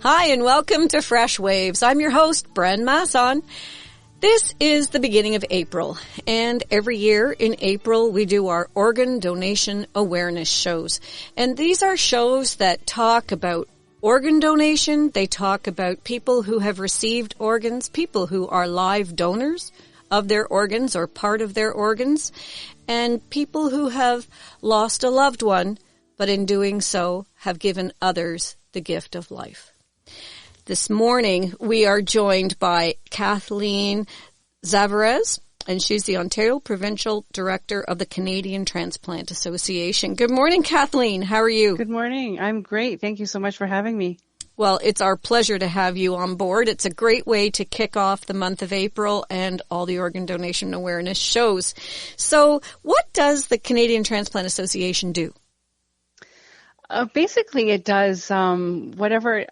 Hi, and welcome to Freshwaves. I'm your host, Bren Masson. This is the beginning of April, and every year in April we do our organ donation awareness shows. And these are shows that talk about organ donation. They talk about people who have received organs, people who are live donors of their organs or part of their organs, and people who have lost a loved one, but in doing so have given others the gift of life. This morning, we are joined by Kathleen Zavarise, and she's the Ontario Provincial Director of the Canadian Transplant Association. Good morning, Kathleen. How are you? Good morning. I'm great. Thank you so much for having me. Well, it's our pleasure to have you on board. It's a great way to kick off the month of April and all the organ donation awareness shows. So, what does the Canadian Transplant Association do? Basically, it does whatever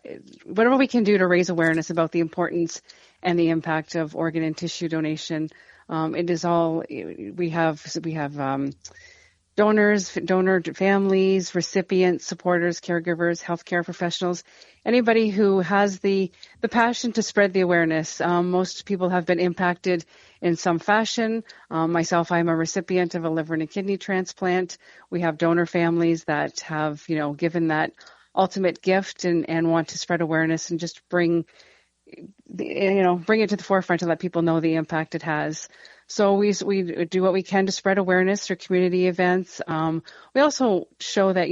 we can do to raise awareness about the importance and the impact of organ and tissue donation. It is all we have donors, donor families, recipients, supporters, caregivers, healthcare professionals, anybody who has the passion to spread the awareness. Most people have been impacted in some fashion. Myself, I'm a recipient of a liver and a kidney transplant. We have donor families that have, given that ultimate gift and want to spread awareness and just bring it to the forefront to let people know the impact it has. So we do what we can to spread awareness through community events. We also show that,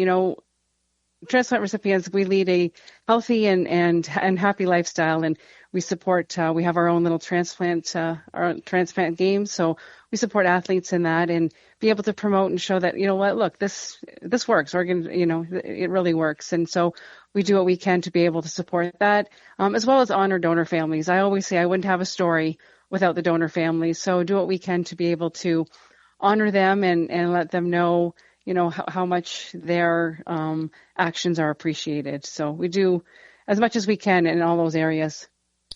transplant recipients, we lead a healthy and happy lifestyle, and we support, we have our own little transplant games. So we support athletes in that and be able to promote and show that, look, this works. It really works. And so we do what we can to be able to support that, as well as honor donor families. I always say I wouldn't have a story without the donor families. So do what we can to be able to honor them and let them know, how much their actions are appreciated. So we do as much as we can in all those areas.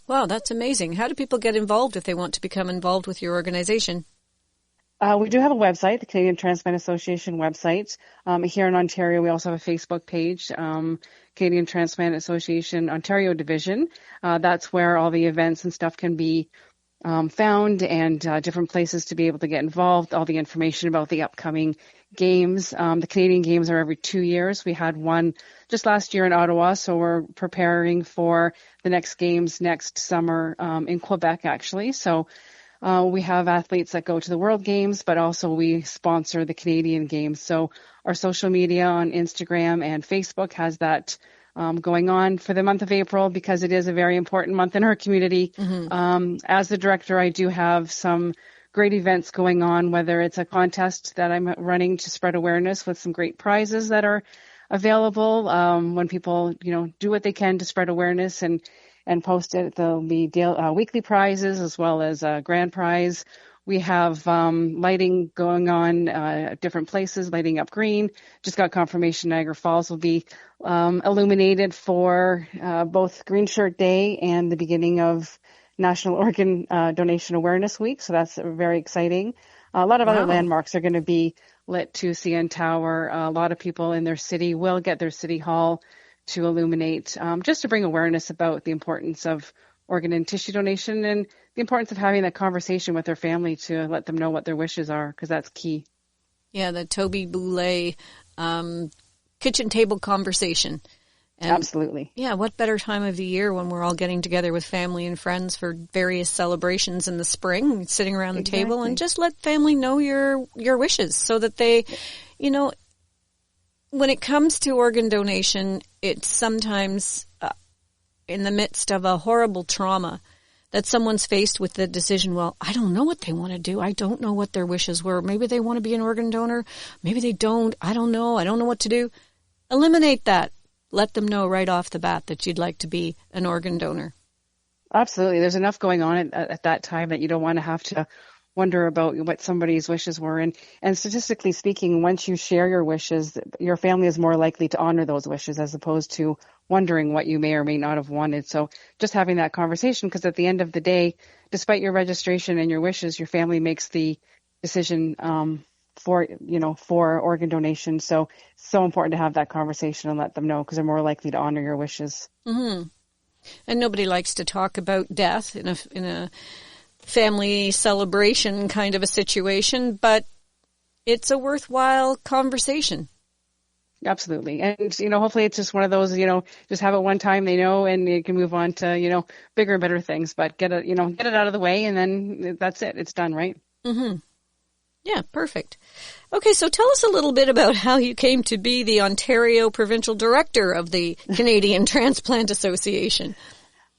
Wow, that's amazing. How do people get involved if they want to become involved with your organization? We do have a website, the Canadian Transplant Association website. Here in Ontario, we also have a Facebook page, Canadian Transplant Association Ontario Division. That's where all the events and stuff can be found, and different places to be able to get involved, all the information about the upcoming games. The Canadian Games are every 2 years. We had one just last year in Ottawa, so we're preparing for the next games next summer in Quebec, actually. So we have athletes that go to the World Games, but also we sponsor the Canadian Games. So our social media on Instagram and Facebook has that going on for the month of April, because it is a very important month in our community. Mm-hmm. As the director, I do have some great events going on, whether it's a contest that I'm running to spread awareness with some great prizes that are available. When people, do what they can to spread awareness and post it, there'll be weekly prizes as well as a grand prize. We have lighting going on at different places, lighting up green. Just got confirmation Niagara Falls will be illuminated for both Green Shirt Day and the beginning of National Organ Donation Awareness Week. So that's very exciting. A lot of other landmarks are going to be lit too. CN Tower. A lot of people in their city will get their city hall to illuminate, just to bring awareness about the importance of organ and tissue donation and the importance of having that conversation with their family to let them know what their wishes are, because that's key. Yeah, the Toby Boulay kitchen table conversation. And absolutely. Yeah, what better time of the year when we're all getting together with family and friends for various celebrations in the spring, sitting around the table, and just let family know your wishes so that they, when it comes to organ donation, it's sometimes in the midst of a horrible trauma that someone's faced with the decision, well, I don't know what they want to do. I don't know what their wishes were. Maybe they want to be an organ donor. Maybe they don't. I don't know. I don't know what to do. Eliminate that. Let them know right off the bat that you'd like to be an organ donor. Absolutely. There's enough going on at that time that you don't want to have to wonder about what somebody's wishes were. And statistically speaking, once you share your wishes, your family is more likely to honor those wishes as opposed to wondering what you may or may not have wanted. So just having that conversation, because at the end of the day, despite your registration and your wishes, your family makes the decision for organ donation. So important to have that conversation and let them know, because they're more likely to honor your wishes. Mm-hmm. And nobody likes to talk about death in a family celebration kind of a situation, but it's a worthwhile conversation. Absolutely. And, hopefully it's just one of those, just have it one time, they know, and you can move on to, bigger and better things, but get it out of the way, and then that's it. It's done, right? Mm-hmm. Yeah, perfect. Okay, so tell us a little bit about how you came to be the Ontario Provincial Director of the Canadian Transplant Association.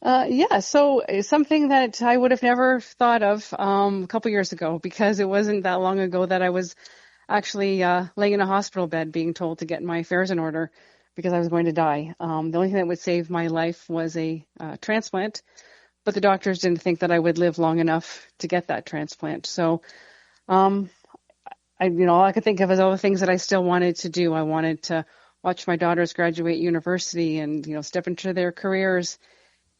So something that I would have never thought of a couple years ago, because it wasn't that long ago that I was actually laying in a hospital bed being told to get my affairs in order because I was going to die. The only thing that would save my life was a transplant, but the doctors didn't think that I would live long enough to get that transplant. So all I could think of is all the things that I still wanted to do. I wanted to watch my daughters graduate university and, step into their careers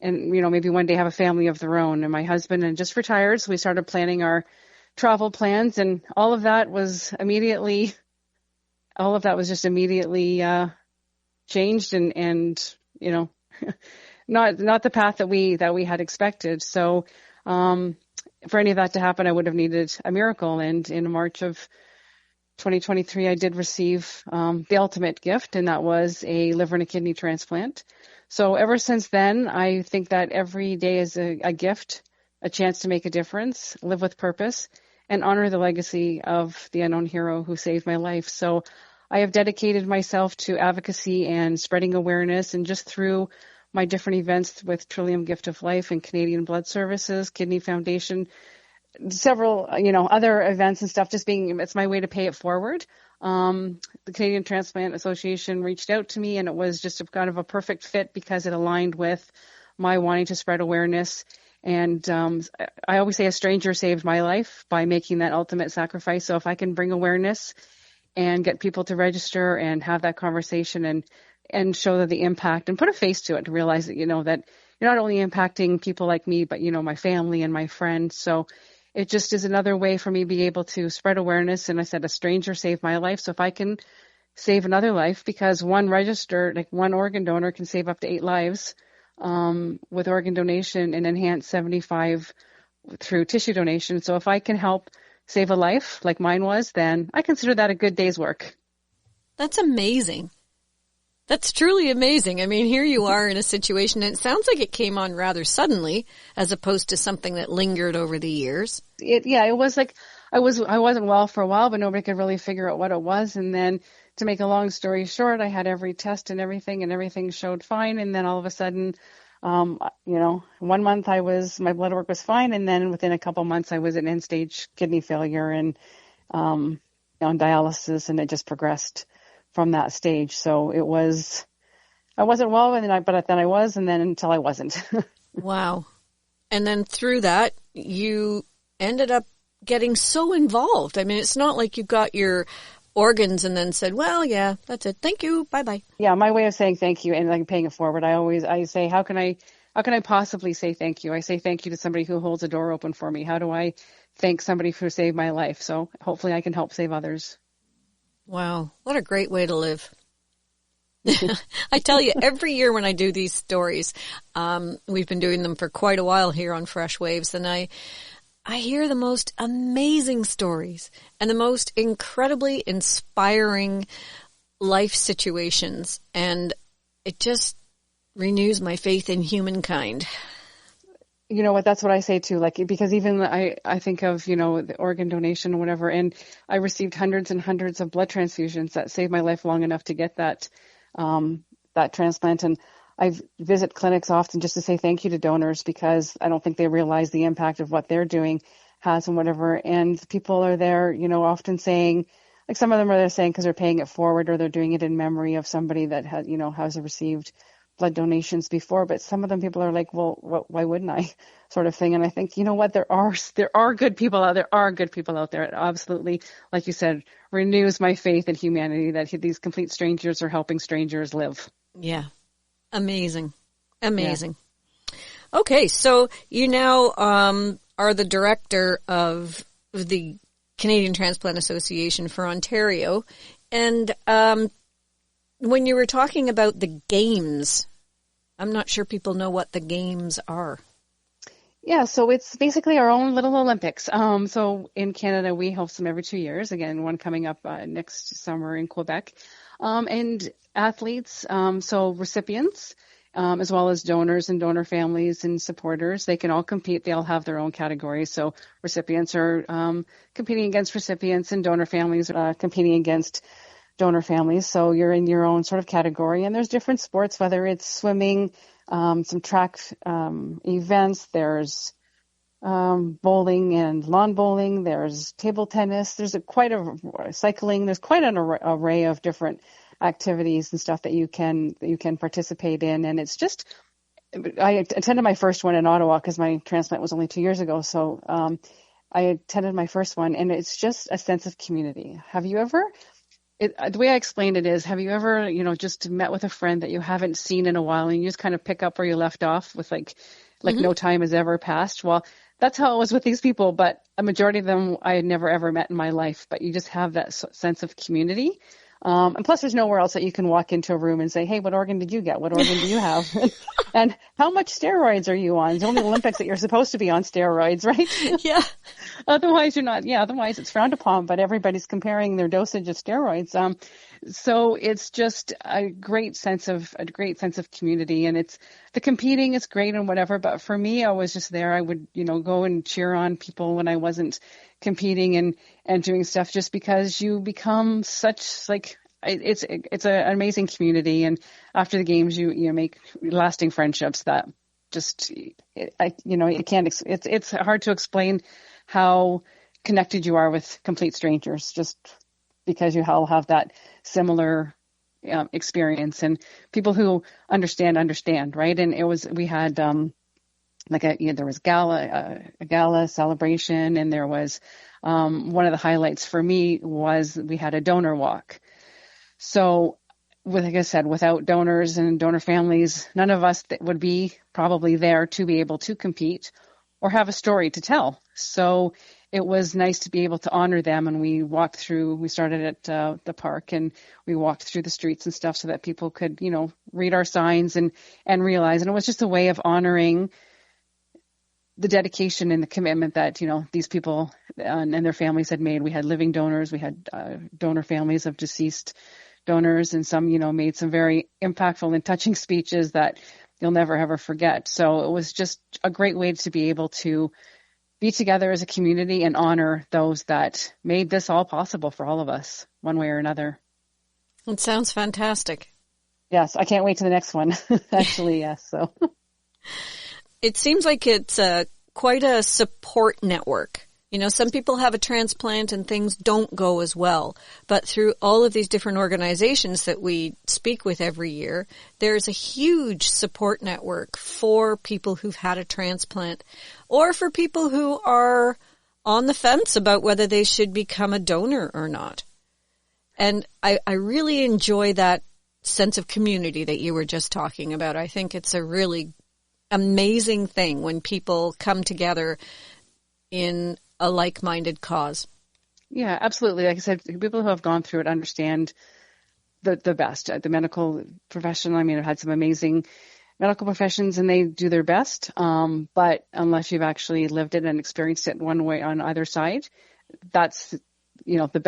and, maybe one day have a family of their own. And my husband had just retired, so we started planning our travel plans, and all of that was just immediately changed and not the path that we had expected. So for any of that to happen, I would have needed a miracle. And in March of 2023, I did receive the ultimate gift, and that was a liver and a kidney transplant. So ever since then, I think that every day is a gift, a chance to make a difference, live with purpose, and honor the legacy of the unknown hero who saved my life. So I have dedicated myself to advocacy and spreading awareness, and just through my different events with Trillium Gift of Life and Canadian Blood Services, Kidney Foundation, several, other events and stuff, it's my way to pay it forward. The Canadian Transplant Association reached out to me, and it was just kind of a perfect fit because it aligned with my wanting to spread awareness. And I always say a stranger saved my life by making that ultimate sacrifice. So if I can bring awareness and get people to register and have that conversation and show that the impact and put a face to it, to realize that, that you're not only impacting people like me, but, my family and my friends. So it just is another way for me to be able to spread awareness. And I said, a stranger saved my life. So if I can save another life, because one organ donor can save up to 8 lives with organ donation and enhance 75 through tissue donation. So if I can help save a life like mine was, then I consider that a good day's work. That's amazing. That's truly amazing. I mean, here you are in a situation, and it sounds like it came on rather suddenly, as opposed to something that lingered over the years. It was like I wasn't well for a while, but nobody could really figure out what it was. And then, to make a long story short, I had every test and everything showed fine. And then all of a sudden, 1 month my blood work was fine, and then within a couple months I was in end-stage kidney failure and on dialysis, and it just progressed from that stage. So I wasn't well, but then I was, and then until I wasn't. Wow. And then through that, you ended up getting so involved. I mean, it's not like you got your organs and then said, well, yeah, that's it. Thank you. Bye-bye. Yeah, my way of saying thank you and like paying it forward, I say, how can I possibly say thank you? I say thank you to somebody who holds a door open for me. How do I thank somebody who saved my life? So hopefully I can help save others. Wow, what a great way to live. I tell you, every year when I do these stories, we've been doing them for quite a while here on Freshwaves, and I hear the most amazing stories and the most incredibly inspiring life situations, and it just renews my faith in humankind. You know what, that's what I say too, because even I think of, the organ donation or whatever, and I received hundreds and hundreds of blood transfusions that saved my life long enough to get that transplant. And I visit clinics often just to say thank you to donors, because I don't think they realize the impact of what they're doing has and whatever. And people are there, often saying, like some of them are there saying because they're paying it forward or they're doing it in memory of somebody that has received blood donations before, but some of them people are like, well, why wouldn't I, sort of thing. And I think, what, there are good people out there. It absolutely, like you said, renews my faith in humanity that these complete strangers are helping strangers live. Yeah. Amazing. Yeah. Okay. So you now are the director of the Canadian Transplant Association for Ontario. And when you were talking about the games I'm not sure people know what the games are. Yeah, so it's basically our own little Olympics. So in Canada, we host them every 2 years. Again, one coming up next summer in Quebec. And athletes, so recipients, as well as donors and donor families and supporters, they can all compete. They all have their own categories. So recipients are competing against recipients, and donor families competing against donor families. So you're in your own sort of category. And there's different sports, whether it's swimming, some track events, there's bowling and lawn bowling, there's table tennis, there's quite a cycling, there's quite an array of different activities and stuff that you can participate in. And it's just, I attended my first one in Ottawa because my transplant was only 2 years ago. So I attended my first one, and it's just a sense of community. Have you ever, the way I explained it is, have you ever, just met with a friend that you haven't seen in a while, and you just kind of pick up where you left off with like no time has ever passed? Well, that's how it was with these people, but a majority of them I had never ever met in my life, but you just have that sense of community. And plus there's nowhere else that you can walk into a room and say, hey, what organ did you get? What organ do you have? And how much steroids are you on? It's only the Olympics that you're supposed to be on steroids, right? Yeah. Otherwise you're not. Yeah, otherwise it's frowned upon, but everybody's comparing their dosage of steroids. So it's just a great sense of community, and it's the competing is great and whatever. But for me, I was just there. I would, go and cheer on people when I wasn't competing and doing stuff, just because you become such it's an amazing community. And after the games, you make lasting friendships that just, you can't, it's hard to explain how connected you are with complete strangers, just because you all have that similar experience, and people who understand, right? And we had there was a gala celebration, and there was one of the highlights for me was we had a donor walk. So, like I said, without donors and donor families, none of us would be probably there to be able to compete or have a story to tell. So it was nice to be able to honor them. And we started at the park, and we walked through the streets and stuff so that people could, read our signs and realize. And it was just a way of honoring the dedication and the commitment that, these people and their families had made. We had living donors. We had donor families of deceased donors, and some, made some very impactful and touching speeches that you'll never ever forget. So it was just a great way to be able to be together as a community and honor those that made this all possible for all of us, one way or another. It sounds fantastic. Yes, I can't wait to the next one. Actually, yes. So it seems like it's quite a support network. Some people have a transplant and things don't go as well. But through all of these different organizations that we speak with every year, there's a huge support network for people who've had a transplant, or for people who are on the fence about whether they should become a donor or not. And I really enjoy that sense of community that you were just talking about. I think it's a really amazing thing when people come together in a like-minded cause. Yeah, absolutely. Like I said, people who have gone through it understand the best. The medical profession, I've had some amazing medical professions, and they do their best. But unless you've actually lived it and experienced it one way on either side, that's, the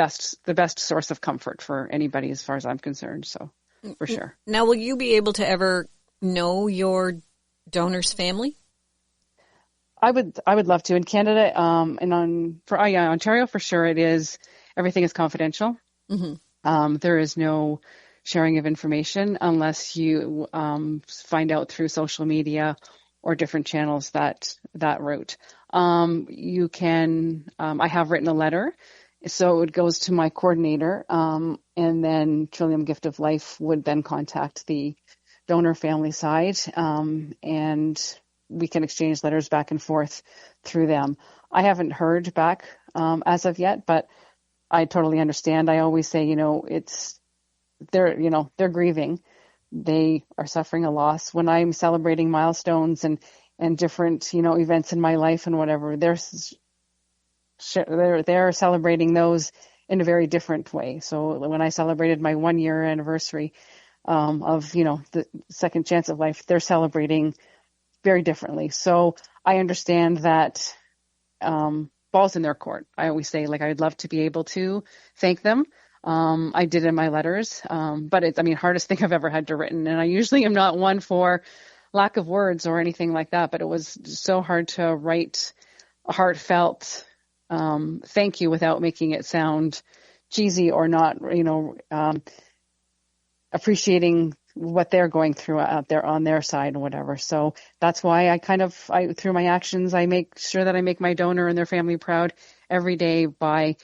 best source of comfort for anybody as far as I'm concerned. So for sure. Now, will you be able to ever know your donor's family? I would love to. In Canada, Ontario, for sure, everything is confidential. Mm-hmm. There is no sharing of information unless you find out through social media or different channels that route. You can. I have written a letter, so it goes to my coordinator, and then Trillium Gift of Life would then contact the donor family side, and we can exchange letters back and forth through them. I haven't heard back as of yet, but I totally understand. I always say, they're grieving. They are suffering a loss. When I'm celebrating milestones and different, events in my life and whatever, they're celebrating those in a very different way. So when I celebrated my 1 year anniversary, of, the second chance of life, they're celebrating very differently. So I understand that ball's in their court. I always say, I'd love to be able to thank them. I did in my letters, but it's, hardest thing I've ever had to written. And I usually am not one for lack of words or anything like that, but it was so hard to write a heartfelt thank you without making it sound cheesy or not, appreciating what they're going through out there on their side or whatever. So that's why I through my actions, I make sure that I make my donor and their family proud every day by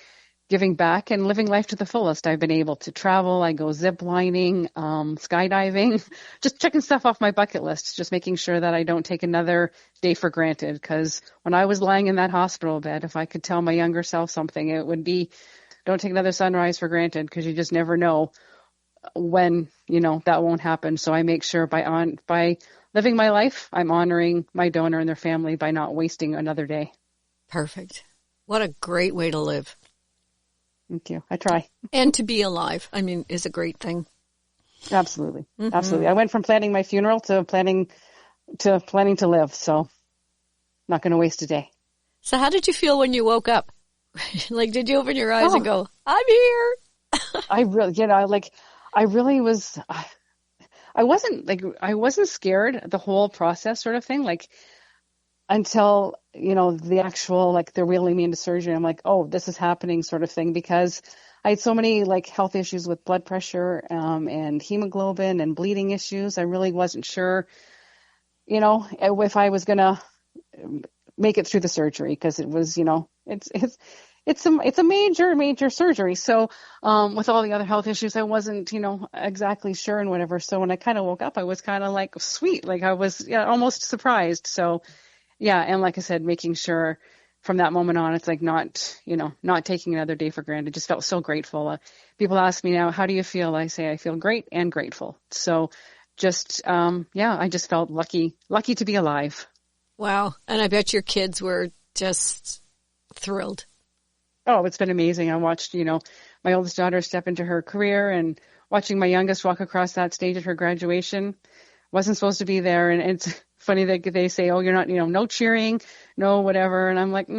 giving back and living life to the fullest. I've been able to travel. I go zip lining, skydiving, just checking stuff off my bucket list, just making sure that I don't take another day for granted. Because when I was lying in that hospital bed, if I could tell my younger self something, it would be, don't take another sunrise for granted, because you just never know when, that won't happen. So I make sure by living my life, I'm honoring my donor and their family by not wasting another day. Perfect. What a great way to live. Thank you. I try. And to be alive, is a great thing. Absolutely. Mm-hmm. Absolutely. I went from planning my funeral to planning to live. So not going to waste a day. So how did you feel when you woke up? Did you open your eyes and go, I'm here? I really was, I wasn't scared the whole process sort of thing. Until, the actual, they're wheeling me into surgery. I'm like, oh, this is happening sort of thing, because I had so many health issues with blood pressure, and hemoglobin and bleeding issues. I really wasn't sure, if I was going to make it through the surgery, because it was, it's a major surgery. So, with all the other health issues, I wasn't, exactly sure and whatever. So when I kind of woke up, I was kind of sweet, I was almost surprised. So, yeah. And like I said, making sure from that moment on, it's not taking another day for granted. Just felt so grateful. People ask me now, how do you feel? I say, I feel great and grateful. So just, I just felt lucky to be alive. Wow. And I bet your kids were just thrilled. Oh, it's been amazing. I watched, my oldest daughter step into her career, and watching my youngest walk across that stage at her graduation. Wasn't supposed to be there. And it's funny that they say, oh, you're not, no cheering, no whatever. And I'm like,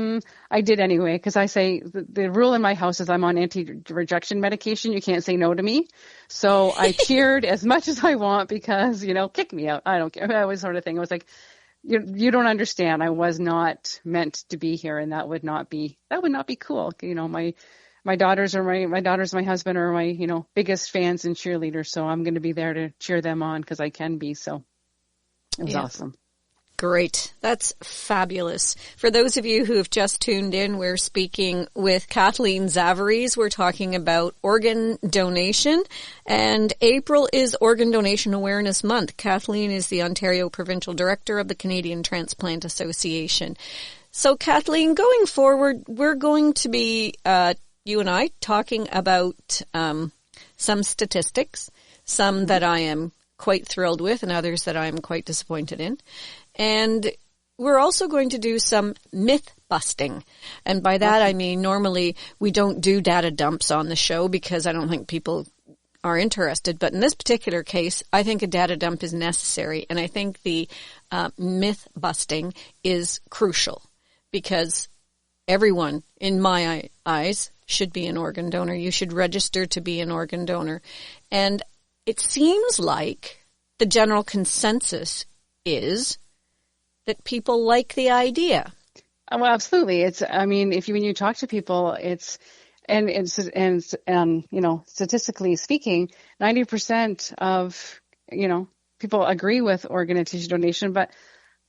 I did anyway. Because I say the rule in my house is I'm on anti-rejection medication. You can't say no to me. So I cheered as much as I want, because, kick me out. I don't care. That was sort of thing. It was like, you don't understand. I was not meant to be here, and that would not be cool. My daughters my husband are my, biggest fans and cheerleaders. So I'm going to be there to cheer them on, because I can be. So it was awesome. Great. That's fabulous. For those of you who have just tuned in, we're speaking with Kathleen Zavarise. We're talking about organ donation, and April is Organ Donation Awareness Month. Kathleen is the Ontario Provincial Director of the Canadian Transplant Association. So Kathleen, going forward, we're going to be, you and I, talking about some statistics, some that I am quite thrilled with and others that I'm quite disappointed in. And we're also going to do some myth busting. And by that, I mean, normally we don't do data dumps on the show because I don't think people are interested. But in this particular case, I think a data dump is necessary. And I think the myth busting is crucial, because everyone, in my eyes, should be an organ donor. You should register to be an organ donor. And it seems like the general consensus is that people like the idea. Well, absolutely. When you talk to people, statistically speaking, 90% of, people agree with organ and tissue donation, but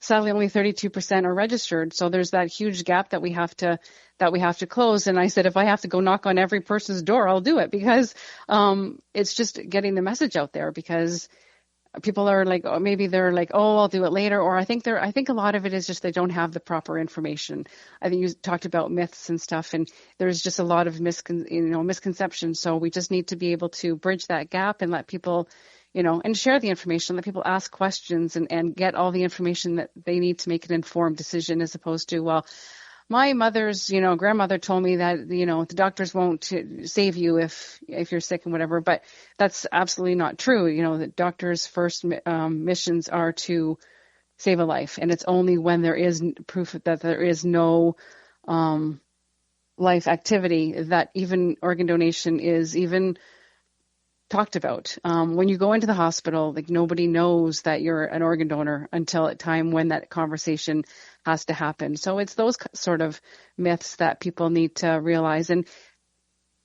sadly only 32% are registered. So there's that huge gap that we have to close. And I said, if I have to go knock on every person's door, I'll do it, because it's just getting the message out there, because people are like, oh, maybe they're like, oh, I'll do it later. Or I think a lot of it is just they don't have the proper information. I think you talked about myths and stuff, and there's just a lot of misconceptions. So we just need to be able to bridge that gap and let people, and share the information, let people ask questions and get all the information that they need to make an informed decision, as opposed to, well, my mother's, grandmother told me that, the doctors won't save you if you're sick and whatever, but that's absolutely not true. The doctors' first missions are to save a life, and it's only when there is proof that there is no life activity that even organ donation is even talked about. When you go into the hospital, like, nobody knows that you're an organ donor until a time when that conversation has to happen. So it's those sort of myths that people need to realize. And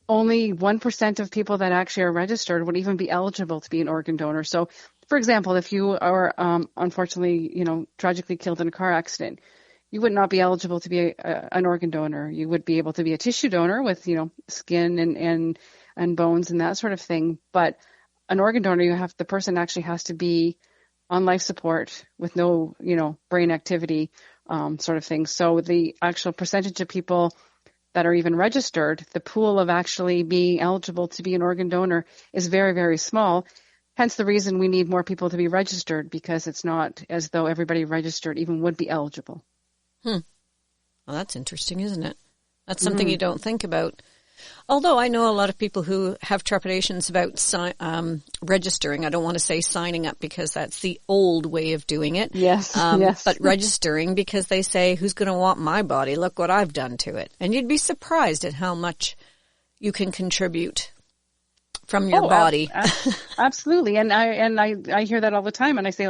only 1% of people that actually are registered would even be eligible to be an organ donor. So, for example, if you are unfortunately, tragically killed in a car accident, you would not be eligible to be an organ donor. You would be able to be a tissue donor with, skin and bones and that sort of thing. But an organ donor, the person actually has to be on life support with no, brain activity, sort of thing. So the actual percentage of people that are even registered, the pool of actually being eligible to be an organ donor is very, very small. Hence the reason we need more people to be registered, because it's not as though everybody registered even would be eligible. Well, that's interesting, isn't it? That's something you don't think about. Although I know a lot of people who have trepidations about registering. I don't want to say signing up, because that's the old way of doing it. Yes, yes. But registering, because they say, who's going to want my body? Look what I've done to it. And you'd be surprised at how much you can contribute from your body. Absolutely. And I hear that all the time. And I say,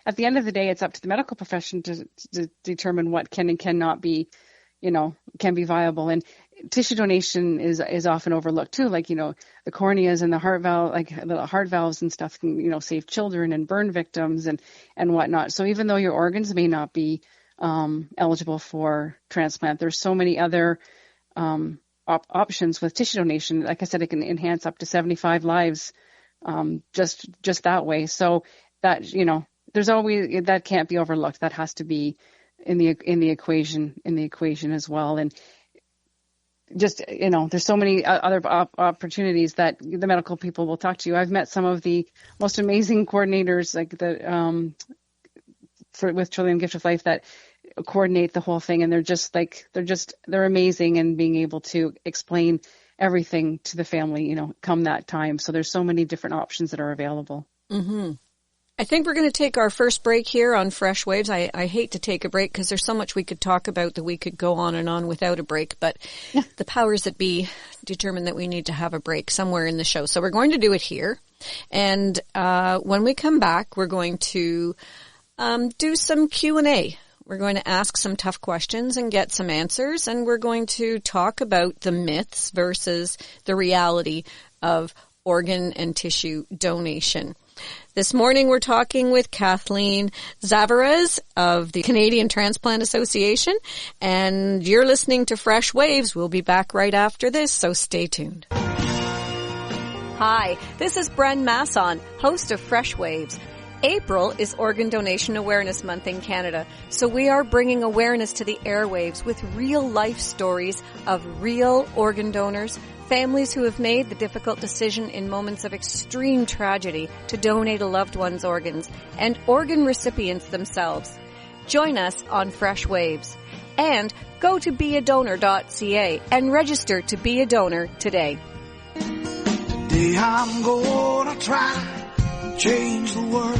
at the end of the day, it's up to the medical profession to determine what can and cannot be, can be viable. And tissue donation is often overlooked too. Like, the corneas and the heart valve, like the heart valves and stuff can, save children and burn victims and whatnot. So even though your organs may not be eligible for transplant, there's so many other options with tissue donation. Like I said, it can enhance up to 75 lives just that way. So that, there's always, that can't be overlooked. That has to be in the equation as well. And just, there's so many other opportunities that the medical people will talk to you. I've met some of the most amazing coordinators, like with Trillium Gift of Life, that coordinate the whole thing. And they're amazing in being able to explain everything to the family, come that time. So there's so many different options that are available. Mm-hmm. I think we're going to take our first break here on Freshwaves. I hate to take a break because there's so much we could talk about that we could go on and on without a break, but the powers that be determined that we need to have a break somewhere in the show. So we're going to do it here. And when we come back, we're going to do some Q&A. We're going to ask some tough questions and get some answers, and we're going to talk about the myths versus the reality of organ and tissue donation. This morning we're talking with Kathleen Zavarise of the Canadian Transplant Association, and you're listening to Fresh Waves. We'll be back right after this, so stay tuned. Hi, this is Bren Masson, host of Fresh Waves. April is Organ Donation Awareness Month in Canada, so we are bringing awareness to the airwaves with real-life stories of real organ donors, families who have made the difficult decision in moments of extreme tragedy to donate a loved one's organs, and organ recipients themselves. Join us on Fresh Waves. And go to beadonor.ca and register to be a donor today. Today I'm gonna try to change the world.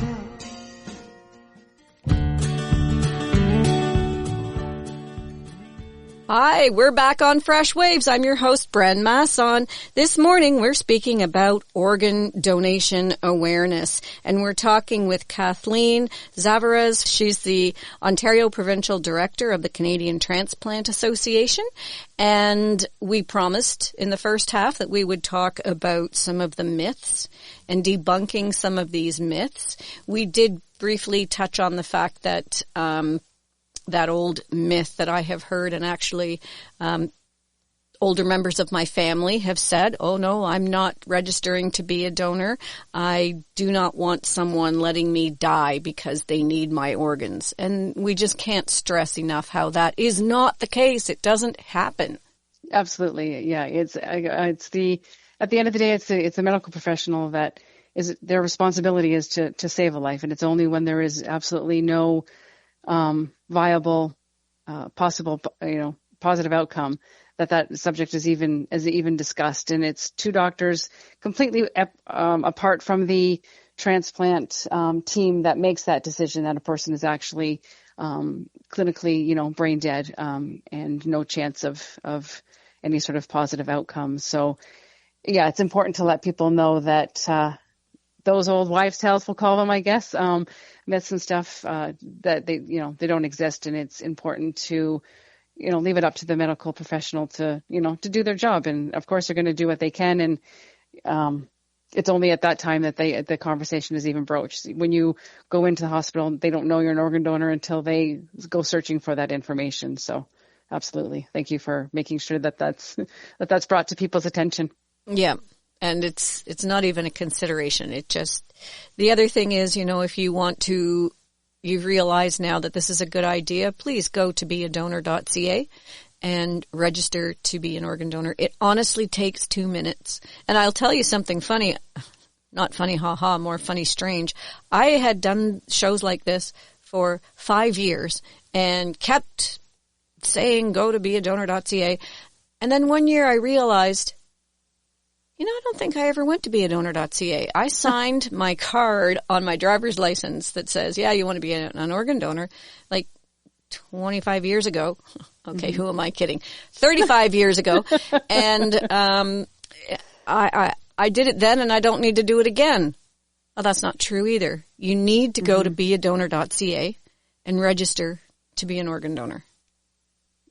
Hi, we're back on Fresh Waves. I'm your host, Bren Masson. This morning, we're speaking about organ donation awareness, and we're talking with Kathleen Zavarise. She's the Ontario Provincial Director of the Canadian Transplant Association, and we promised in the first half that we would talk about some of the myths and debunking some of these myths. We did briefly touch on the fact that that old myth that I have heard, and actually older members of my family have said, oh no, I'm not registering to be a donor. I do not want someone letting me die because they need my organs. And we just can't stress enough how that is not the case. It doesn't happen. Absolutely. Yeah. At the end of the day, it's a medical professional that is, their responsibility is to save a life. And it's only when there is absolutely no viable, possible, positive outcome, that subject is even discussed. And it's two doctors completely apart from the transplant team that makes that decision that a person is actually clinically, brain dead, and no chance of any sort of positive outcome. So, yeah, it's important to let people know that those old wives' tales, we'll call them, I guess, myths and stuff, that they don't exist, and it's important to leave it up to the medical professional to do their job. And of course, they're going to do what they can, and it's only at that time that the conversation is even broached. When you go into the hospital, they don't know you're an organ donor until they go searching for that information. So, absolutely, thank you for making sure that's brought to people's attention. Yeah. And it's not even a consideration. The other thing is, if you realize now that this is a good idea, please go to beadonor.ca and register to be an organ donor. It honestly takes 2 minutes. And I'll tell you something funny, not funny, haha, more funny, strange. I had done shows like this for 5 years and kept saying, go to beadonor.ca. And then one year I realized, I don't think I ever went to beadonor.ca. I signed my card on my driver's license that says, yeah, you want to be an organ donor, like 25 years ago. Okay, Who am I kidding? 35 years ago. And I did it then, and I don't need to do it again. Well, that's not true either. You need to go to beadonor.ca and register to be an organ donor.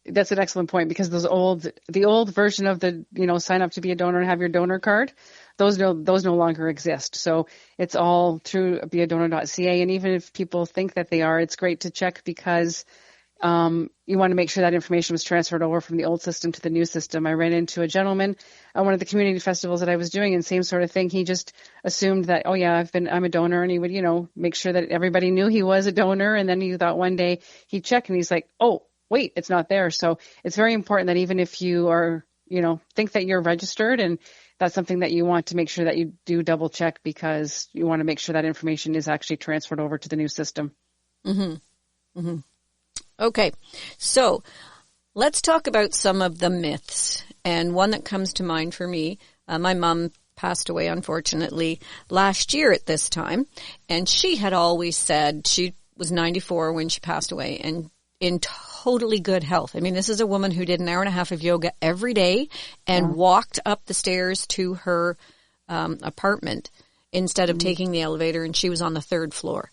That's an excellent point, because the old version of the, sign up to be a donor and have your donor card, those no longer exist. So it's all through beadonor.ca. And even if people think that they are, it's great to check, because you want to make sure that information was transferred over from the old system to the new system. I ran into a gentleman at one of the community festivals that I was doing, and same sort of thing. He just assumed that, oh yeah, I'm a donor, and he would, make sure that everybody knew he was a donor. And then he thought one day he'd check, and he's like, oh, wait, it's not there. So it's very important that even if you are, think that you're registered, and that's something that you want to make sure that you do double check, because you want to make sure that information is actually transferred over to the new system. Mm-hmm. Mm-hmm. Okay. So let's talk about some of the myths. And one that comes to mind for me, my mom passed away, unfortunately, last year at this time. And she had always said, she was 94 when she passed away, and in totally good health. I mean, this is a woman who did an hour and a half of yoga every day and walked up the stairs to her apartment instead of taking the elevator, and she was on the 3rd floor.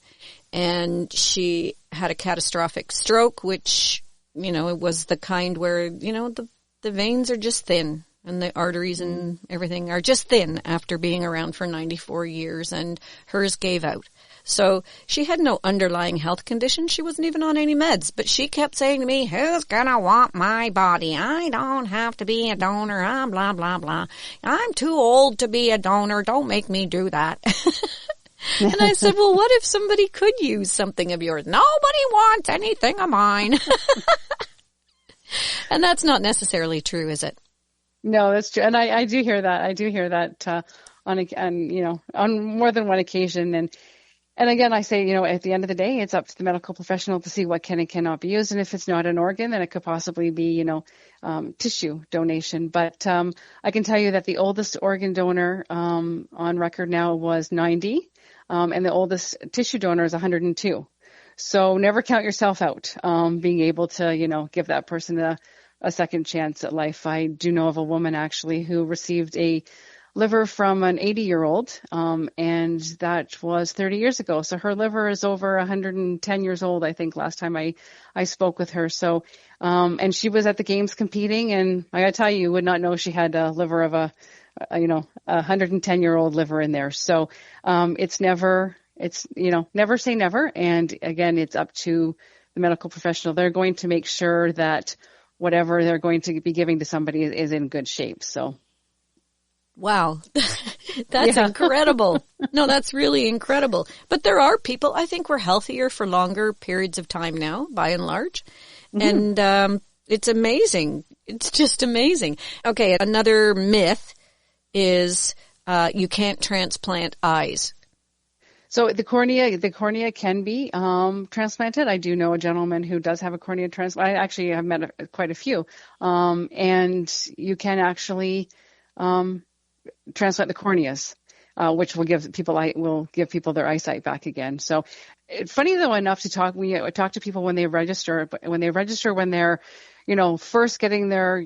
And she had a catastrophic stroke, which, it was the kind where, the veins are just thin, and the arteries and everything are just thin after being around for 94 years, and hers gave out. So she had no underlying health condition. She wasn't even on any meds, but she kept saying to me, who's gonna want my body? I don't have to be a donor. Blah, blah, blah. I'm too old to be a donor. Don't make me do that. And I said, well, what if somebody could use something of yours? Nobody wants anything of mine. And that's not necessarily true, is it? No, that's true. And I do hear that. I do hear that on more than one occasion. And again, I say, at the end of the day, it's up to the medical professional to see what can and cannot be used. And if it's not an organ, then it could possibly be, tissue donation. But I can tell you that the oldest organ donor on record now was 90, and the oldest tissue donor is 102. So never count yourself out, being able to, give that person a second chance at life. I do know of a woman actually who received a liver from an 80-year-old, and that was 30 years ago. So her liver is over 110 years old, I think, last time I spoke with her. So, and she was at the games competing, and I gotta tell you would not know she had a liver of a 110-year-old liver in there. So, never say never. And again, it's up to the medical professional. They're going to make sure that whatever they're going to be giving to somebody is in good shape. So. Wow. That's incredible. No, that's really incredible. But there are people, I think we're healthier for longer periods of time now, by and large. Mm-hmm. And it's amazing. It's just amazing. Okay, another myth is you can't transplant eyes. So the cornea can be transplanted. I do know a gentleman who does have a cornea transplant. I actually have met quite a few, and you can actually transplant the corneas, which will give people their eyesight back again. So, funny though enough to talk. We talk to people when they register, but when they're, first getting their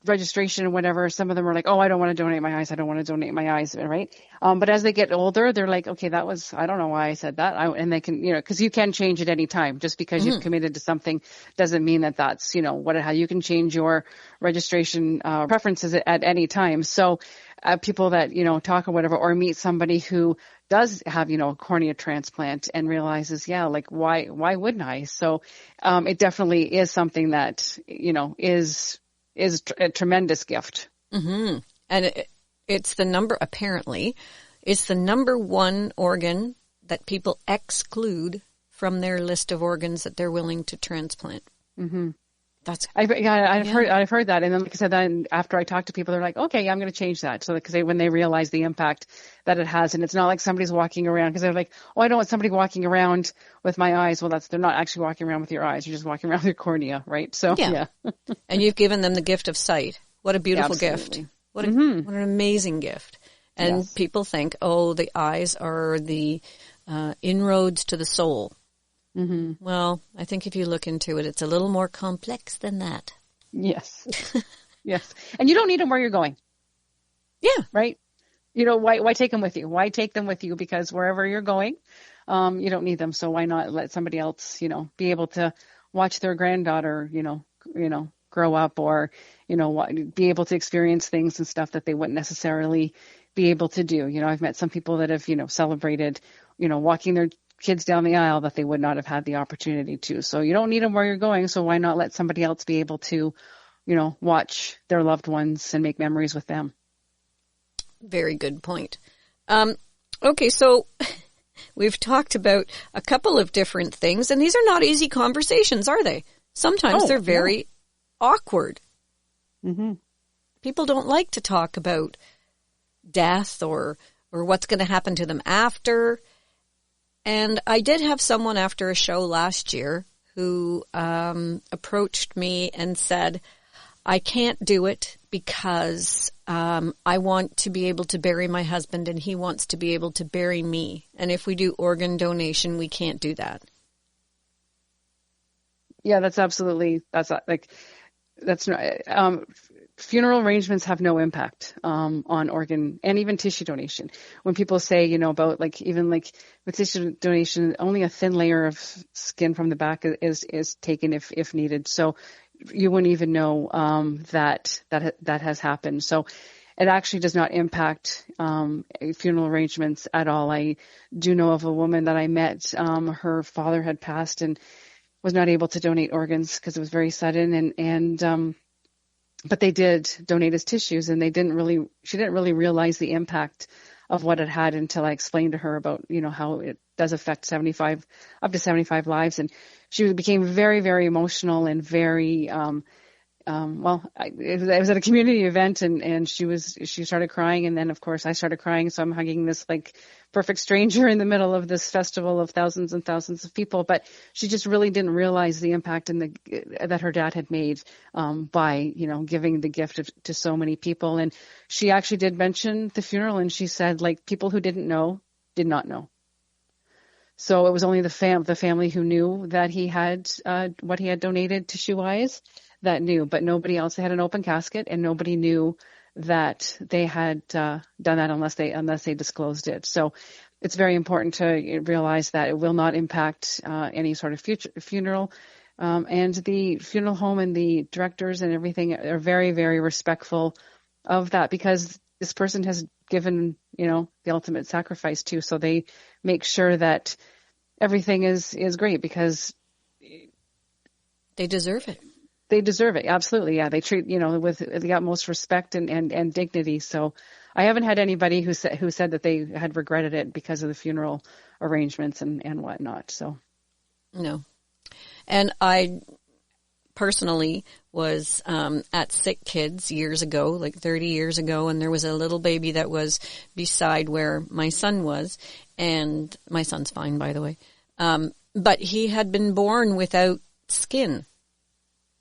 registration or whatever, some of them are like, oh, I don't want to donate my eyes. I don't want to donate my eyes, right? But as they get older, they're like, okay, I don't know why I said that. And they can, because you can change at any time. Just because you've committed to something doesn't mean that that's, how you can change your registration preferences at any time. So people that, talk or whatever, or meet somebody who does have, a cornea transplant and realizes, why wouldn't I? So it definitely is something that, is a tremendous gift. Mm-hmm. And it's the number one organ that people exclude from their list of organs that they're willing to transplant. Mm-hmm. I've heard that. And then, like I said, then after I talk to people, they're like, okay, I'm going to change that. So because when they realize the impact that it has, and it's not like somebody's walking around, because they're like, oh, I don't want somebody walking around with my eyes. Well, they're not actually walking around with your eyes. You're just walking around with your cornea, right? So, yeah. And you've given them the gift of sight. What a beautiful gift. What an amazing gift. And people think, oh, the eyes are the inroads to the soul. Mm-hmm. Well, I think if you look into it, it's a little more complex than that. Yes. Yes. And you don't need them where you're going. Yeah. Right? Why take them with you? Why take them with you? Because wherever you're going, you don't need them. So why not let somebody else, be able to watch their granddaughter, grow up, or, be able to experience things and stuff that they wouldn't necessarily be able to do. I've met some people that have, celebrated, walking their kids down the aisle that they would not have had the opportunity to. So you don't need them where you're going. So why not let somebody else be able to, watch their loved ones and make memories with them? Very good point. Okay, so we've talked about a couple of different things, and these are not easy conversations, are they? Sometimes they're very awkward. Mm-hmm. People don't like to talk about death or what's going to happen to them after. And I did have someone after a show last year who approached me and said, I can't do it because I want to be able to bury my husband and he wants to be able to bury me. And if we do organ donation, we can't do that. Yeah, that's not, funeral arrangements have no impact on organ and even tissue donation. When people say, about even with tissue donation, only a thin layer of skin from the back is taken if needed. So you wouldn't even know that has happened. So it actually does not impact funeral arrangements at all. I do know of a woman that I met. Her father had passed and was not able to donate organs because it was very sudden, and but they did donate his tissues, and she didn't really realize the impact of what it had until I explained to her about, how it does affect up to 75 lives. And she became very, very emotional and very, it was at a community event, and she started crying. And then of course I started crying. So I'm hugging this perfect stranger in the middle of this festival of thousands and thousands of people. But she just really didn't realize the impact that her dad had made, by, giving the gift to so many people. And she actually did mention the funeral, and she said, people who didn't know did not know. So it was only the family who knew that he had, what he had donated tissue-wise, that knew, but nobody else. They had an open casket, and nobody knew that they had done that unless they disclosed it. So it's very important to realize that it will not impact any sort of funeral. And the funeral home and the directors and everything are very, very respectful of that, because this person has given, the ultimate sacrifice too. So they make sure that everything is great, because they deserve it. They deserve it. Absolutely. Yeah. They treat, with the utmost respect and dignity. So I haven't had anybody who said that they had regretted it because of the funeral arrangements and whatnot. So. No. And personally was at Sick Kids years ago, like 30 years ago, and there was a little baby that was beside where my son was, and my son's fine, by the way. But he had been born without skin,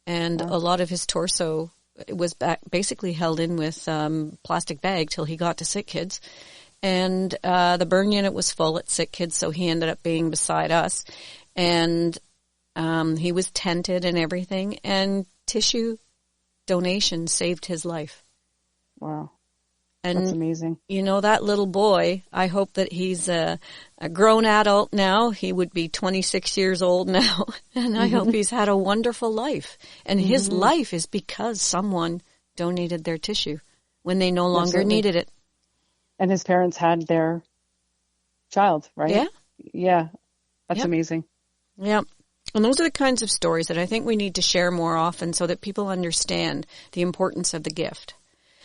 and a lot of his torso was basically held in with plastic bag till he got to Sick Kids. And the burn unit was full at Sick Kids, so he ended up being beside us. And he was tented and everything, and tissue donation saved his life. Wow. And, that's amazing. You know, that little boy, I hope that he's a grown adult now. He would be 26 years old now. And I hope he's had a wonderful life. And his life is because someone donated their tissue when they no longer needed it. And his parents had their child, right? Yeah. Yeah. That's amazing. Yeah. And those are the kinds of stories that I think we need to share more often so that people understand the importance of the gift.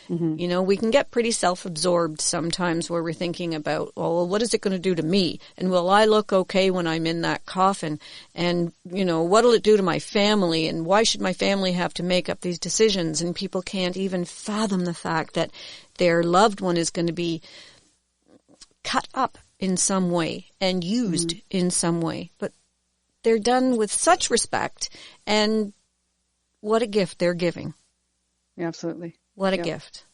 You know, we can get pretty self-absorbed sometimes where we're thinking about, oh, well, what is it going to do to me? And will I look okay when I'm in that coffin? And, you know, what'll it do to my family? And why should my family have to make up these decisions? And people can't even fathom the fact that their loved one is going to be cut up in some way and used in some way. But they're done with such respect, and what a gift they're giving. Yeah, absolutely. What a gift.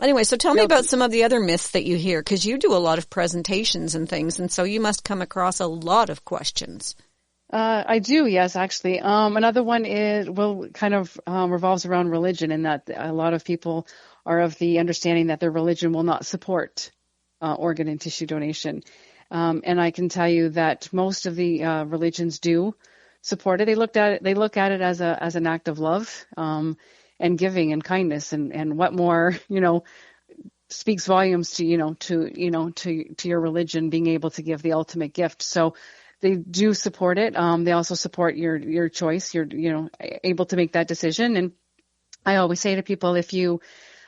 Anyway, so tell me about some of the other myths that you hear, because you do a lot of presentations and things, and so you must come across a lot of questions. I do, yes, actually. Another one revolves around religion, in that a lot of people are of the understanding that their religion will not support organ and tissue donation. And I can tell you that most of the religions do support it. They look at it as an act of love. And giving and kindness, and what more, you know, speaks volumes to your religion being able to give the ultimate gift. So they do support it. They also support your choice. You're, you know, able to make that decision. And I always say to people, if you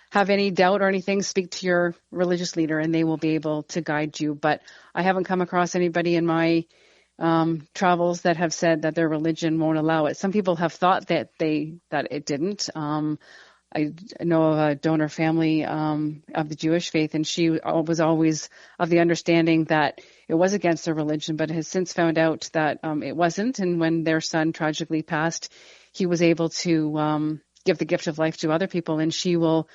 have any doubt or anything, speak to your religious leader and they will be able to guide you. But I haven't come across anybody in my travels that have said that their religion won't allow it. Some people have thought that it didn't. I know of a donor family of the Jewish faith, and she was always of the understanding that it was against their religion, but has since found out that it wasn't. And when their son tragically passed, he was able to give the gift of life to other people, and she will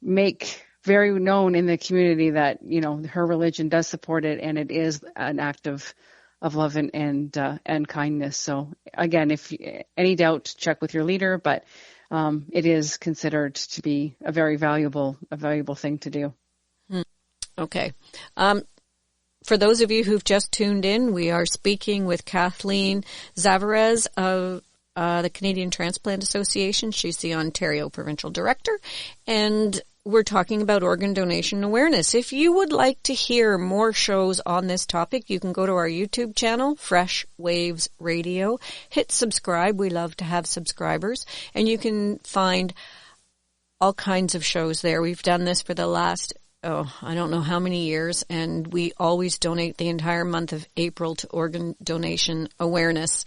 make very known in the community that, you know, her religion does support it, and it is an act of love and kindness. So again, if any doubt, check with your leader, but it is considered to be a very valuable thing to do. Okay. For those of you who've just tuned in, we are speaking with Kathleen Zavarise of the Canadian Transplant Association. She's the Ontario Provincial Director, and we're talking about organ donation awareness. If you would like to hear more shows on this topic, you can go to our YouTube channel, Freshwaves Radio. Hit subscribe. We love to have subscribers. And you can find all kinds of shows there. We've done this for the last, I don't know how many years, and we always donate the entire month of April to organ donation awareness.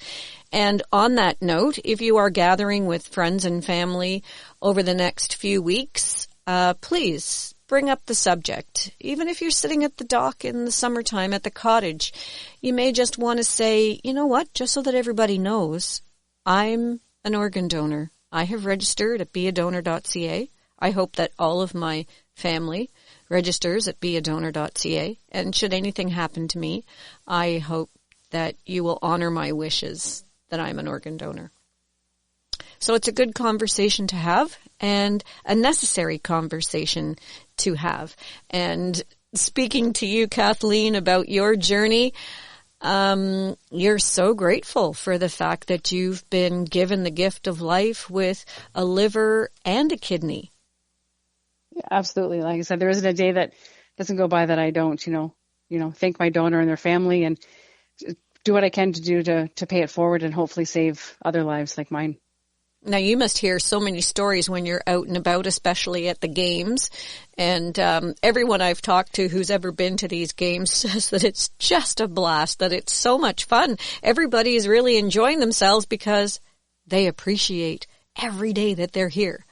And on that note, if you are gathering with friends and family over the next few weeks, please bring up the subject. Even if you're sitting at the dock in the summertime at the cottage, you may just want to say, you know what, just so that everybody knows, I'm an organ donor. I have registered at beadonor.ca. I hope that all of my family registers at beadonor.ca. And should anything happen to me, I hope that you will honor my wishes that I'm an organ donor. So it's a good conversation to have, and a necessary conversation to have. And speaking to you, Kathleen, about your journey, you're so grateful for the fact that you've been given the gift of life with a liver and a kidney. Yeah, absolutely. Like I said, there isn't a day that doesn't go by that I don't, thank my donor and their family and do what I can to do to pay it forward and hopefully save other lives like mine. Now, you must hear so many stories when you're out and about, especially at the games. And everyone I've talked to who's ever been to these games says that it's just a blast, that it's so much fun. Everybody is really enjoying themselves because they appreciate every day that they're here.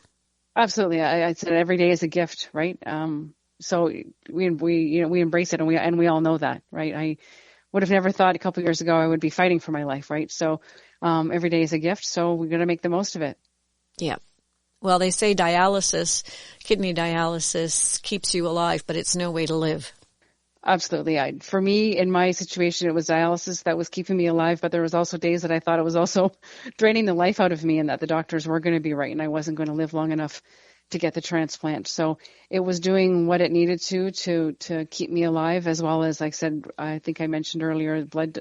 Absolutely. I said every day is a gift, right? So we embrace it, and we all know that, right? I would have never thought a couple of years ago I would be fighting for my life, right? So every day is a gift, so we're going to make the most of it. Yeah. Well, they say kidney dialysis keeps you alive, but it's no way to live. Absolutely. For me, in my situation, it was dialysis that was keeping me alive, but there was also days that I thought it was also draining the life out of me, and that the doctors were going to be right and I wasn't going to live long enough to get the transplant. So it was doing what it needed to keep me alive, as well as, like I said, I think I mentioned earlier, blood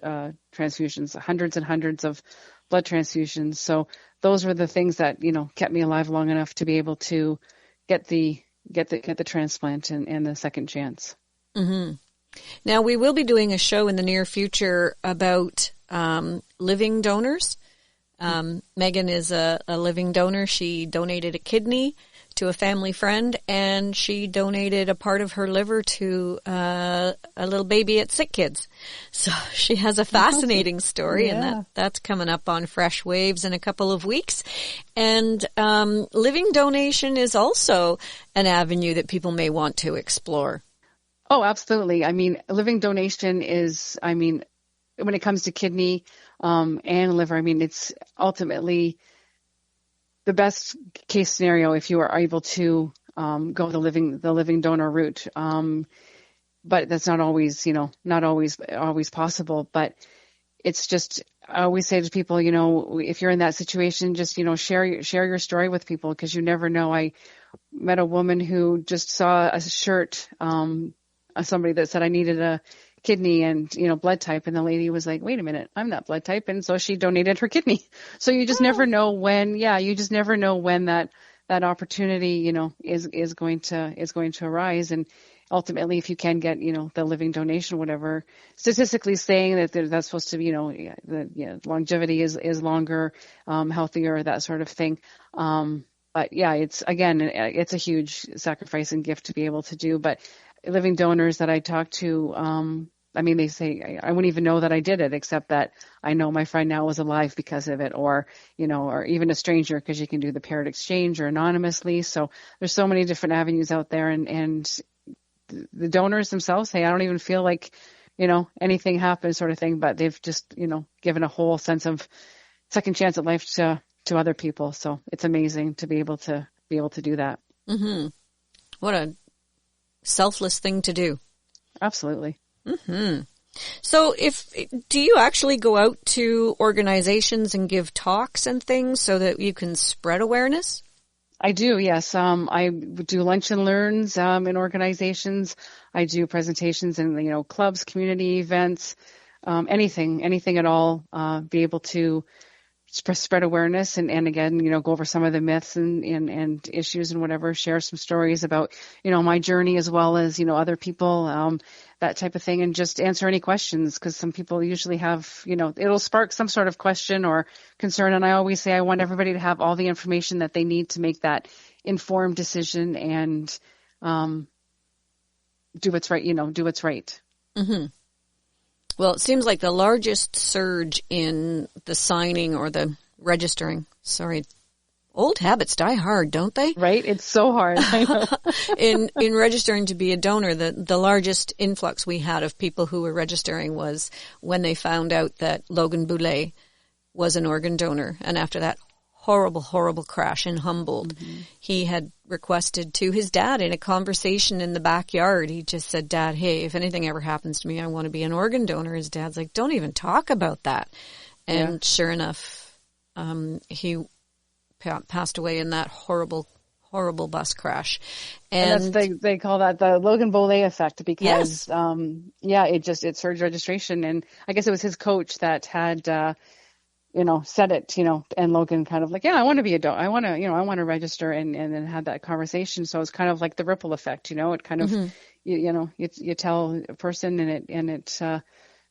transfusions, hundreds and hundreds of blood transfusions. So those were the things that, kept me alive long enough to be able to get the transplant and the second chance. Mm-hmm. Now, we will be doing a show in the near future about living donors. Megan is a living donor. She donated a kidney to a family friend, and she donated a part of her liver to a little baby at Sick Kids. So she has a fascinating story, and that's coming up on Freshwaves in a couple of weeks. And living donation is also an avenue that people may want to explore. Oh, absolutely. I mean, living donation is, when it comes to kidney and liver, it's ultimately the best case scenario if you are able to go the living donor route. But that's not always, not always possible. But it's just, I always say to people, if you're in that situation, just, share your story with people, because you never know. I met a woman who just saw a shirt, somebody that said I needed a kidney and, blood type. And the lady was like, wait a minute, I'm that blood type. And so she donated her kidney. So you just never know when, that opportunity, is going to arise. And ultimately, if you can get, the living donation, whatever, statistically saying that that's supposed to be, the longevity is longer, healthier, that sort of thing. But yeah, it's a huge sacrifice and gift to be able to do. But living donors that I talk to, they say, I wouldn't even know that I did it, except that I know my friend now was alive because of it, or even a stranger, because you can do the paired exchange or anonymously. So there's so many different avenues out there, and the donors themselves say, I don't even feel like, anything happened, sort of thing, but they've just, given a whole sense of second chance at life to other people. So it's amazing to be able to do that. Mm-hmm. What a selfless thing to do. Absolutely. Mm-hmm. So do you actually go out to organizations and give talks and things so that you can spread awareness? I do, yes. I do lunch and learns in organizations. I do presentations in, clubs, community events, anything at all, be able to spread awareness and again, go over some of the myths and issues and whatever, share some stories about, my journey, as well as, other people, that type of thing, and just answer any questions, because some people usually have, it'll spark some sort of question or concern. And I always say I want everybody to have all the information that they need to make that informed decision and do what's right, do what's right. Mm-hmm. Well, it seems like the largest surge in the signing or the registering, old habits die hard, don't they? Right? It's so hard. I know. in registering to be a donor, the largest influx we had of people who were registering was when they found out that Logan Boulay was an organ donor. And after that horrible crash in Humboldt, he had requested to his dad in a conversation in the backyard. He just said, Dad, hey, if anything ever happens to me, I want to be an organ donor. His dad's like, don't even talk about that. And sure enough, he passed away in that horrible bus crash. And they call that the Logan Boulay effect, because, it surged registration. And I guess it was his coach that had, said it, and Logan kind of like, I want to be a donor. I want to register, and then had that conversation. So it's kind of like the ripple effect, it kind of, you tell a person and it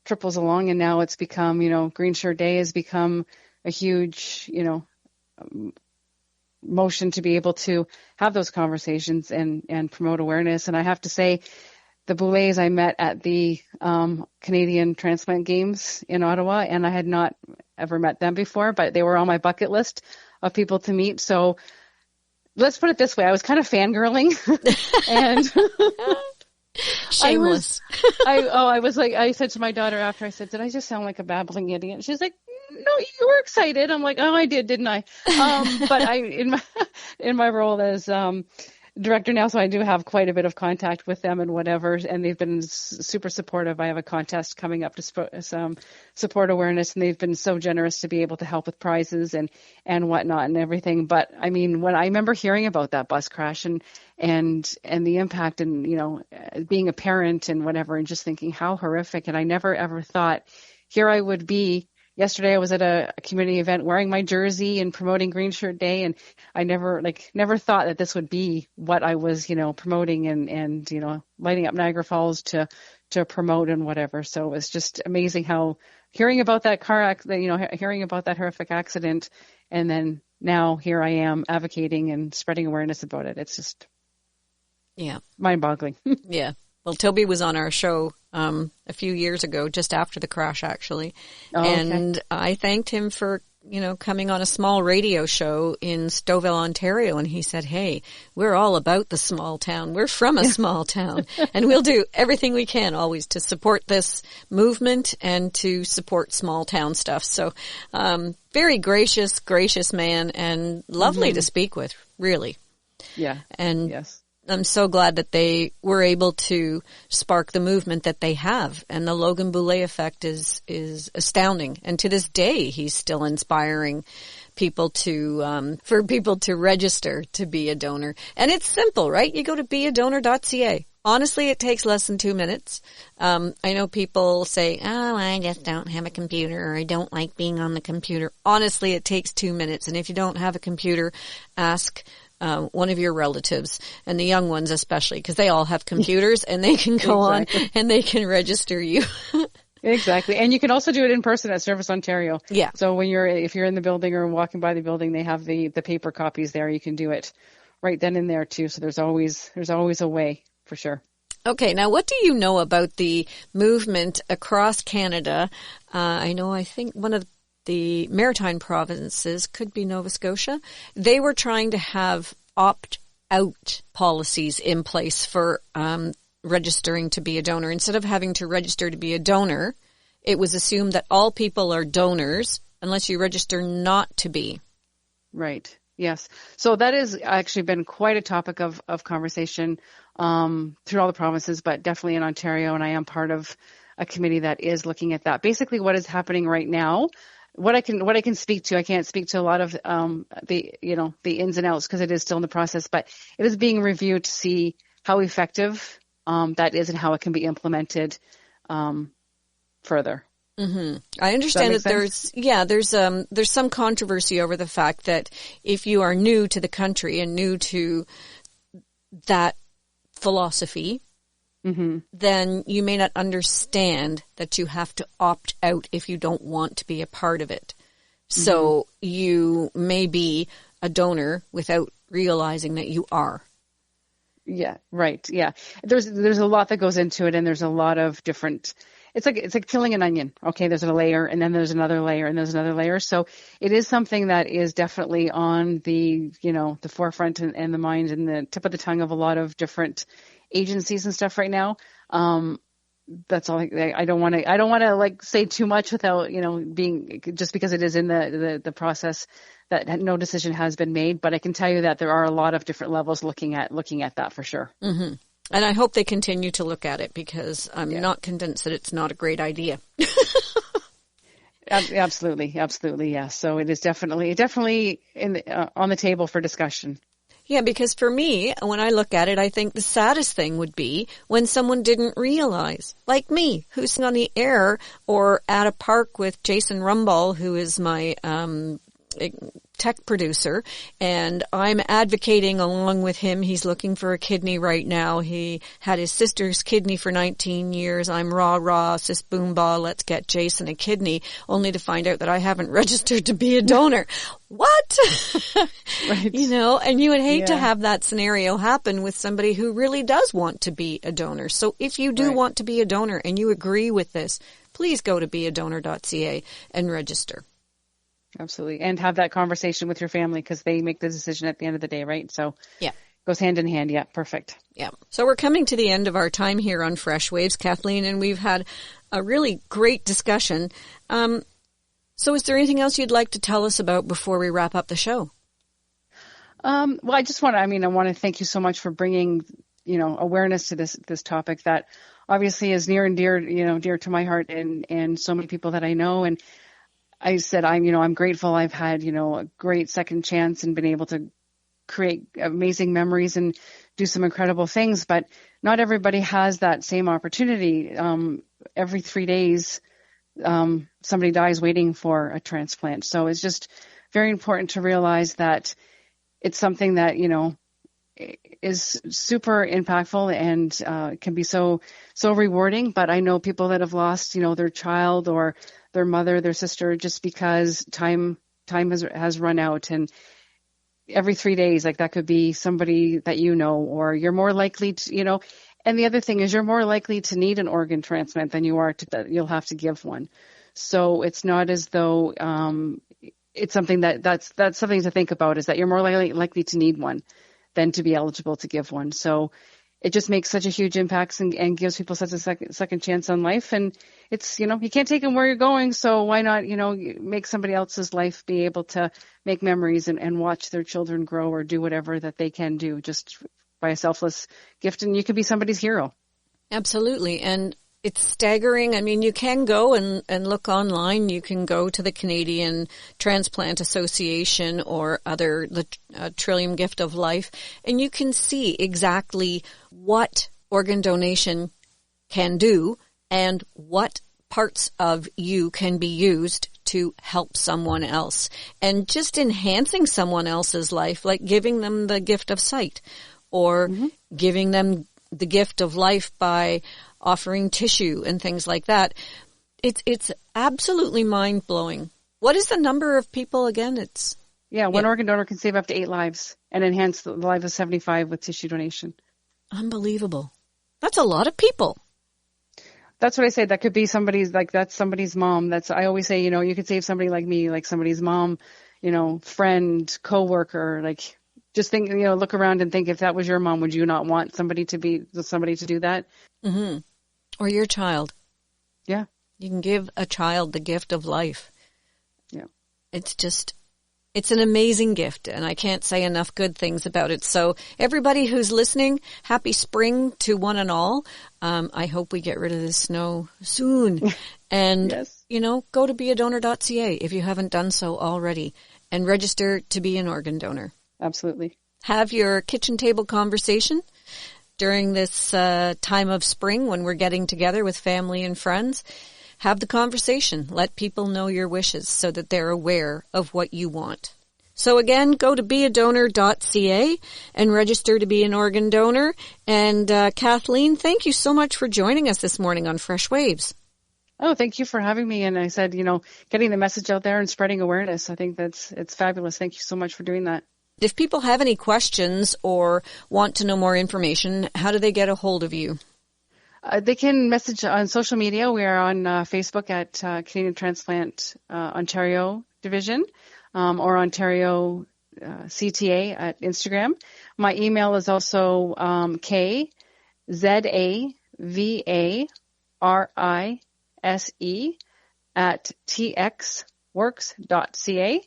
triples along, and now it's become, Green Shirt Day has become a huge, motion to be able to have those conversations and promote awareness. And I have to say, the Boulays I met at the Canadian Transplant Games in Ottawa, and I had not ever met them before, but they were on my bucket list of people to meet. So let's put it this way. I was kind of fangirling and shameless. I said to my daughter after, I said, did I just sound like a babbling idiot? She's like, no, you were excited. I'm like, oh, I did, didn't I? But in my role as, director now, so I do have quite a bit of contact with them and whatever, and they've been super supportive. I have a contest coming up to support awareness, and they've been so generous to be able to help with prizes and whatnot and everything. But I mean, when I remember hearing about that bus crash and the impact, and being a parent and whatever, and just thinking how horrific, and I never ever thought here I would be. Yesterday I was at a community event wearing my jersey and promoting Green Shirt Day, and I never thought that this would be what I was, promoting and lighting up Niagara Falls to promote and whatever. So it was just amazing how hearing about that hearing about that horrific accident, and then now here I am advocating and spreading awareness about it. It's just mind-boggling. Yeah. Well, Toby was on our show a few years ago, just after the crash, actually. Oh, okay. And I thanked him for, coming on a small radio show in Stouffville, Ontario. And he said, hey, we're all about the small town. We're from a small town. And we'll do everything we can always to support this movement and to support small town stuff. So very gracious man, and lovely to speak with, really. Yeah. And yes. I'm so glad that they were able to spark the movement that they have. And the Logan Boulet effect is astounding. And to this day, he's still inspiring people for people to register to be a donor. And it's simple, right? You go to beadonor.ca. Honestly, it takes less than 2 minutes. I know people say, oh, I just don't have a computer, or I don't like being on the computer. Honestly, it takes 2 minutes. And if you don't have a computer, ask one of your relatives, and the young ones especially, because they all have computers and they can go on and they can register you. Exactly. And you can also do it in person at Service Ontario. Yeah. So if you're in the building or walking by the building, they have the paper copies there. You can do it right then and there too. So there's always a way, for sure. Okay. Now, what do you know about the movement across Canada? I think one of the maritime provinces, could be Nova Scotia, they were trying to have opt-out policies in place for registering to be a donor. Instead of having to register to be a donor, it was assumed that all people are donors unless you register not to be. Right. Yes. So that has actually been quite a topic of conversation through all the provinces, but definitely in Ontario, and I am part of a committee that is looking at that. Basically, what is happening right now, what I can speak to, I can't speak to a lot of the ins and outs because it is still in the process, but it is being reviewed to see how effective that is and how it can be implemented further. Mm-hmm. I understand that there's some controversy over the fact that if you are new to the country and new to that philosophy, then you may not understand that you have to opt out if you don't want to be a part of it. So you may be a donor without realizing that you are. Yeah, right. Yeah. There's a lot that goes into it, and there's a lot of different, it's like peeling an onion. Okay, there's a layer, and then there's another layer, and there's another layer. So it is something that is definitely on the forefront and the mind and the tip of the tongue of a lot of different agencies and stuff right now. That's all. I don't want to like say too much without being, just because it is in the process that no decision has been made. But I can tell you that there are a lot of different levels looking at that for sure. Mm-hmm. And I hope they continue to look at it, because I'm not convinced that it's not a great idea. Absolutely, yeah. So it is definitely on the table for discussion. Yeah, because for me, when I look at it, I think the saddest thing would be when someone didn't realize, like me, who's on the air or at a park with Jason Rumball, who is my tech producer, and I'm advocating along with him. He's looking for a kidney right now. He had his sister's kidney for 19 years. I'm rah, sis boomba, let's get Jason a kidney, only to find out that I haven't registered to be a donor. What? Right. And you would hate to have that scenario happen with somebody who really does want to be a donor. So if you do want to be a donor and you agree with this, please go to beadonor.ca and register. Absolutely. And have that conversation with your family because they make the decision at the end of the day, right? So Yeah. goes hand in hand. Yeah, perfect. Yeah. So we're coming to the end of our time here on Freshwaves, Kathleen, and we've had a really great discussion. So is there anything else you'd like to tell us about before we wrap up the show? Well, I want to thank you so much for bringing, awareness to this topic that obviously is near and dear, dear to my heart and so many people that I know. And I said, I'm grateful I've had, a great second chance and been able to create amazing memories and do some incredible things, but not everybody has that same opportunity. Every 3 days, somebody dies waiting for a transplant. So it's just very important to realize that it's something that, is super impactful and can be so rewarding. But I know people that have lost, their child or their mother, their sister, just because time has run out. And every 3 days, like that could be somebody that or you're more likely to, and the other thing is you're more likely to need an organ transplant than you are you'll have to give one. So it's not as though it's something that's something to think about, is that you're more likely to need one than to be eligible to give one. So it just makes such a huge impact and gives people such a second chance on life. And it's, you can't take them where you're going. So why not, make somebody else's life be able to make memories and watch their children grow or do whatever that they can do just by a selfless gift. And you could be somebody's hero. Absolutely. And it's staggering. I mean, you can go and look online. You can go to the Canadian Transplant Association or the Trillium Gift of Life, and you can see exactly what organ donation can do and what parts of you can be used to help someone else. And just enhancing someone else's life, like giving them the gift of sight or giving them the gift of life by offering tissue and things like that. It's absolutely mind-blowing. What is the number of people again? One organ donor can save up to 8 lives and enhance the life of 75 with tissue donation. Unbelievable. That's a lot of people. That's what I say. That could be that's somebody's mom. I always say, you could save somebody like me, like somebody's mom, friend, coworker, like just think, look around and think, if that was your mom, would you not want somebody to do that? Mm-hmm. Or your child. Yeah. You can give a child the gift of life. Yeah. It's an amazing gift, and I can't say enough good things about it. So everybody who's listening, happy spring to one and all. I hope we get rid of this snow soon. And, yes. Go to beadonor.ca if you haven't done so already and register to be an organ donor. Absolutely. Have your kitchen table conversation during this time of spring when we're getting together with family and friends. Have the conversation. Let people know your wishes so that they're aware of what you want. So again, go to beadonor.ca and register to be an organ donor. And Kathleen, thank you so much for joining us this morning on Fresh Waves. Oh, thank you for having me. And I said, getting the message out there and spreading awareness. I think it's fabulous. Thank you so much for doing that. If people have any questions or want to know more information, how do they get a hold of you? They can message on social media. We are on Facebook at Canadian Transplant Ontario Division or Ontario CTA at Instagram. My email is also KZAVARISE@txworks.ca.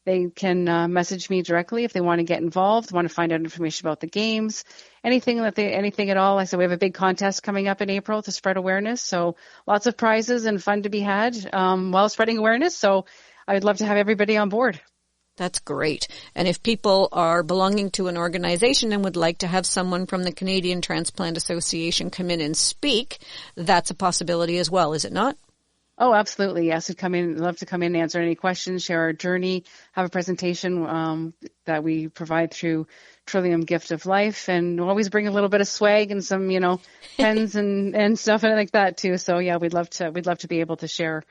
They can message me directly if they want to get involved, want to find out information about the games, anything at all. I said we have a big contest coming up in April to spread awareness, so lots of prizes and fun to be had while spreading awareness. So I'd love to have everybody on board. That's great. And if people are belonging to an organization and would like to have someone from the Canadian Transplant Association come in and speak, that's a possibility as well, is it not? Oh, absolutely. Yes. Love to come in and answer any questions, share our journey, have a presentation that we provide through Trillium Gift of Life, and we'll always bring a little bit of swag and some, pens and stuff like that too. So yeah, we'd love to be able to share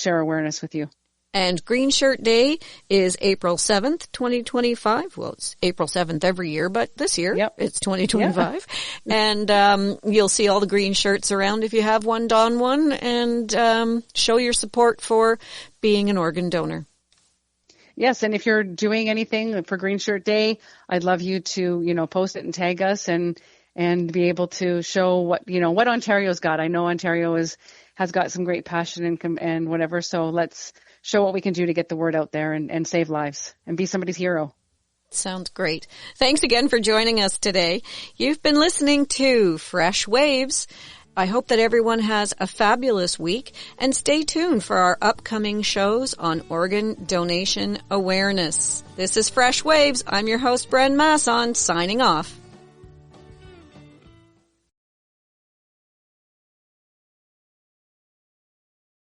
awareness with you. And Green Shirt Day is April 7th, 2025. Well, it's April 7th every year, but this year It's 2025. Yeah. And you'll see all the green shirts around if you have one, don one, and show your support for being an organ donor. Yes, and if you're doing anything for Green Shirt Day, I'd love you to, post it and tag us and be able to show what Ontario's got. I know Ontario has got some great passion and whatever, so let's show what we can do to get the word out there and save lives and be somebody's hero. Sounds great. Thanks again for joining us today. You've been listening to Freshwaves. I hope that everyone has a fabulous week, and stay tuned for our upcoming shows on organ donation awareness. This is Freshwaves. I'm your host, Bren Masson, signing off.